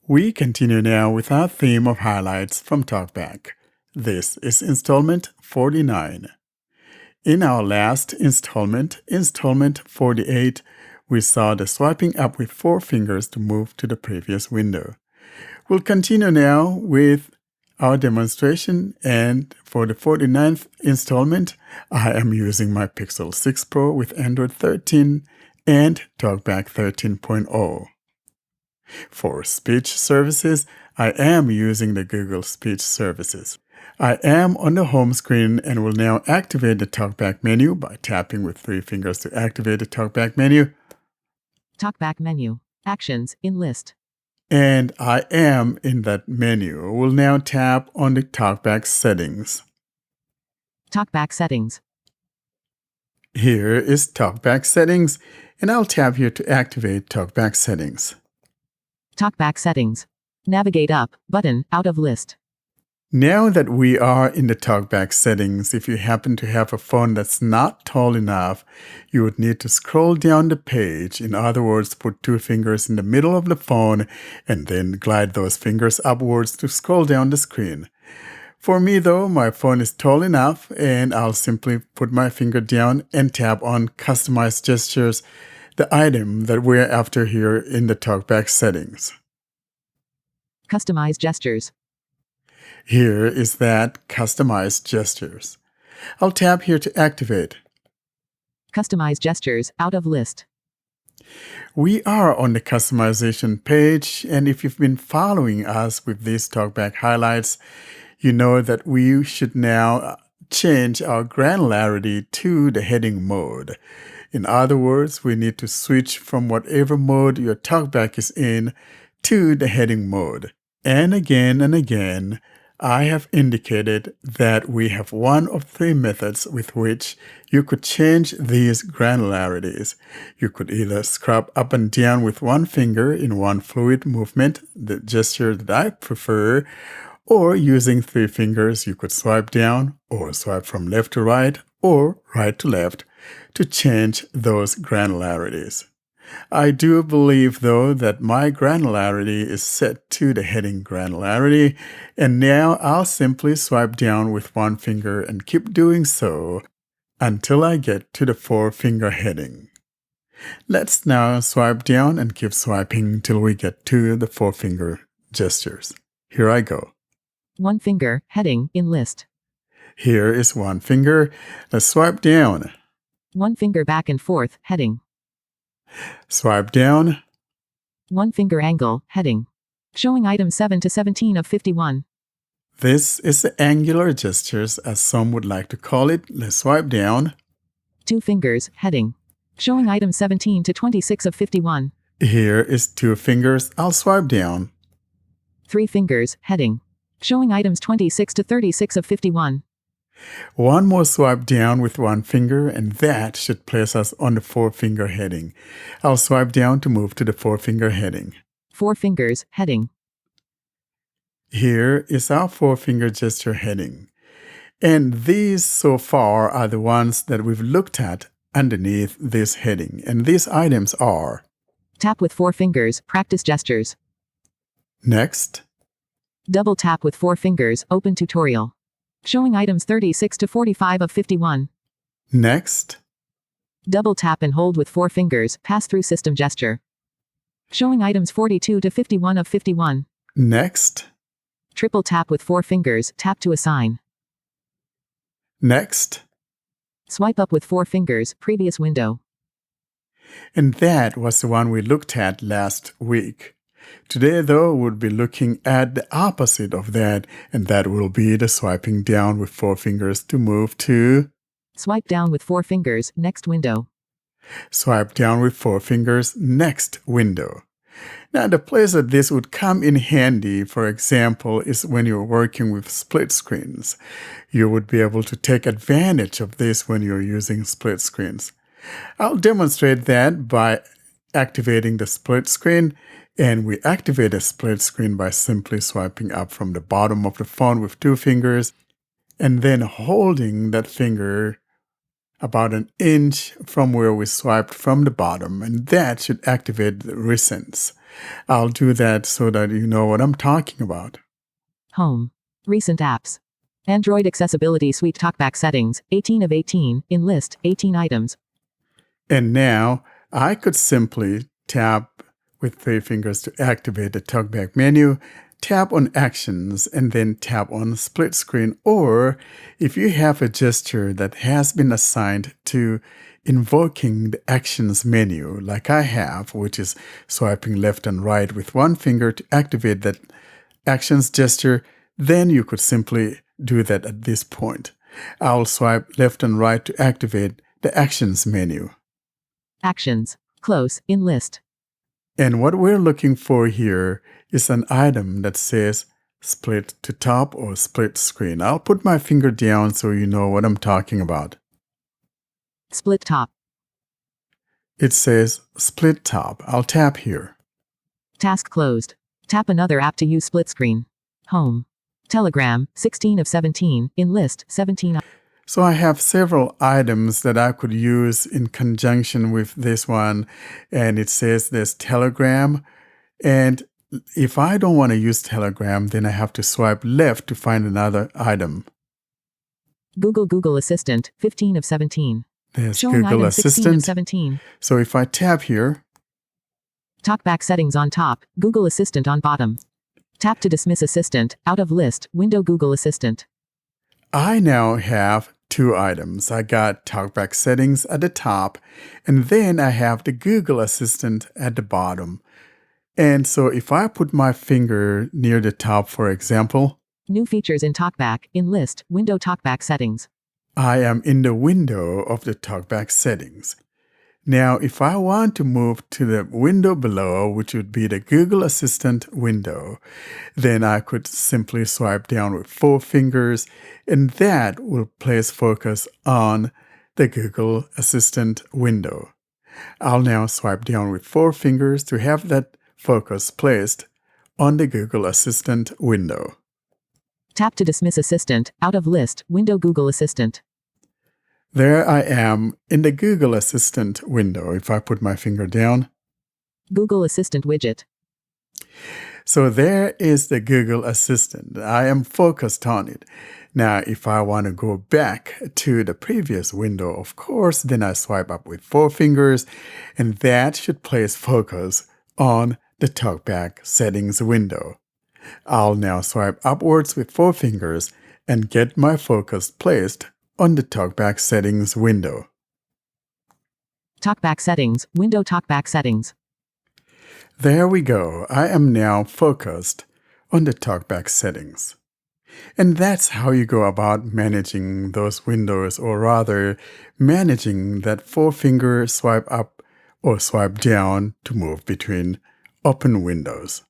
We continue now with our theme of highlights from Talkback. This is installment 49. In our last installment, installment 48, we saw the swiping up with 4 fingers to move to the previous window. We'll continue now with our demonstration, and for the 49th installment, I am using my Pixel 6 Pro with Android 13 and Talkback 13.0. For speech services, I am using the Google Speech Services. I am on the home screen and will now activate the Talkback menu by tapping with 3 fingers to activate the Talkback menu. Talkback menu. Actions in list. And I am in that menu. We'll now tap on the Talkback settings. Talkback settings. Here is Talkback settings, and I'll tap here to activate Talkback settings. Talkback settings. Navigate up button out of list. Now that we are in the Talkback settings, if you happen to have a phone that's not tall enough, you would need to scroll down the page. In other words, put 2 fingers in the middle of the phone and then glide those fingers upwards to scroll down the screen. For me though, my phone is tall enough and I'll simply put my finger down and tap on Customize Gestures, the item that we're after here in the Talkback settings. Customize gestures. Here is that Customize Gestures. I'll tap here to activate. Customize gestures out of list. We are on the customization page, and if you've been following us with these Talkback highlights, you know that we should now change our granularity to the heading mode. In other words, we need to switch from whatever mode your Talkback is in to the heading mode. And again, I have indicated that we have one of 3 methods with which you could change these granularities. You could either scrub up and down with 1 finger in one fluid movement, the gesture that I prefer, or using 3 fingers you could swipe down or swipe from left to right or right to left to change those granularities. I do believe, though, that my granularity is set to the heading granularity, and now I'll simply swipe down with 1 finger and keep doing so until I get to the 4-finger heading. Let's now swipe down and keep swiping till we get to the 4-finger gestures. Here I go. 1 finger heading in list. Here is 1 finger. Let's swipe down. 1 finger back and forth heading. Swipe down. 1 finger angle heading. Showing items 7 to 17 of 51. This is the angular gestures, as some would like to call it. Let's swipe down. 2 fingers heading. Showing items 17 to 26 of 51. Here is 2 fingers. I'll swipe down. 3 fingers heading. Showing items 26 to 36 of 51. 1 more swipe down with 1 finger, and that should place us on the 4-finger heading. I'll swipe down to move to the 4-finger heading. 4 fingers heading. Here is our 4-finger gesture heading. And these so far are the ones that we've looked at underneath this heading. And these items are: Tap with 4 fingers, practice gestures. Next. Double tap with 4 fingers, open tutorial. Showing items 36 to 45 of 51. Next. Double tap and hold with 4 fingers, pass-through system gesture. Showing items 42 to 51 of 51. Next. Triple tap with 4 fingers, tap to assign. Next. Swipe up with 4 fingers, previous window. And that was the one we looked at last week. Today, though, we'll be looking at the opposite of that, and that will be the swiping down with 4 fingers to move to... Swipe down with 4 fingers, next window. Swipe down with 4 fingers, next window. Now, the place that this would come in handy, for example, is when you're working with split screens. You would be able to take advantage of this when you're using split screens. I'll demonstrate that by activating the split screen. And we activate a split screen by simply swiping up from the bottom of the phone with 2 fingers and then holding that finger about an inch from where we swiped from the bottom, and that should activate the recents. I'll do that so that you know what I'm talking about. Home. Recent apps. Android Accessibility Suite Talkback Settings, 18 of 18, in list, 18 items. And now I could simply tap with 3 fingers to activate the Talkback menu, tap on Actions, and then tap on Split Screen. Or if you have a gesture that has been assigned to invoking the Actions menu, like I have, which is swiping left and right with 1 finger to activate that Actions gesture, then you could simply do that at this point. I'll swipe left and right to activate the Actions menu. Actions. Close, in list. And what we're looking for here is an item that says split to top or split screen. I'll put my finger down so you know what I'm talking about. Split top. It says split top. I'll tap here. Task closed. Tap another app to use split screen. Home. Telegram, 16 of 17, in list, 17. So I have several items that I could use in conjunction with this one. And it says there's Telegram. And if I don't want to use Telegram, then I have to swipe left to find another item. Google Assistant, 15 of 17. There's Showing Google item 16 of Assistant. 17. So if I tap here, Talkback settings on top, Google Assistant on bottom. Tap to dismiss Assistant, out of list, window Google Assistant. I now have 2 items. I got Talkback settings at the top, and then I have the Google Assistant at the bottom. And so if I put my finger near the top, for example, New features in Talkback, in list, window Talkback settings. I am in the window of the Talkback settings. Now, if I want to move to the window below, which would be the Google Assistant window, then I could simply swipe down with 4 fingers, and that will place focus on the Google Assistant window. I'll now swipe down with 4 fingers to have that focus placed on the Google Assistant window. Tap to dismiss Assistant, out of list, window Google Assistant. There I am in the Google Assistant window. If I put my finger down, Google Assistant widget. so there is the Google Assistant. I am focused on it. Now, if I want to go back to the previous window, of course, then I swipe up with 4 fingers, and that should place focus on the Talkback settings window. I'll now swipe upwards with 4 fingers and get my focus placed on the Talkback settings window. Talkback settings, window Talkback settings. There we go. I am now focused on the Talkback settings. And that's how you go about managing those windows, or rather managing that 4-finger swipe up or swipe down to move between open windows.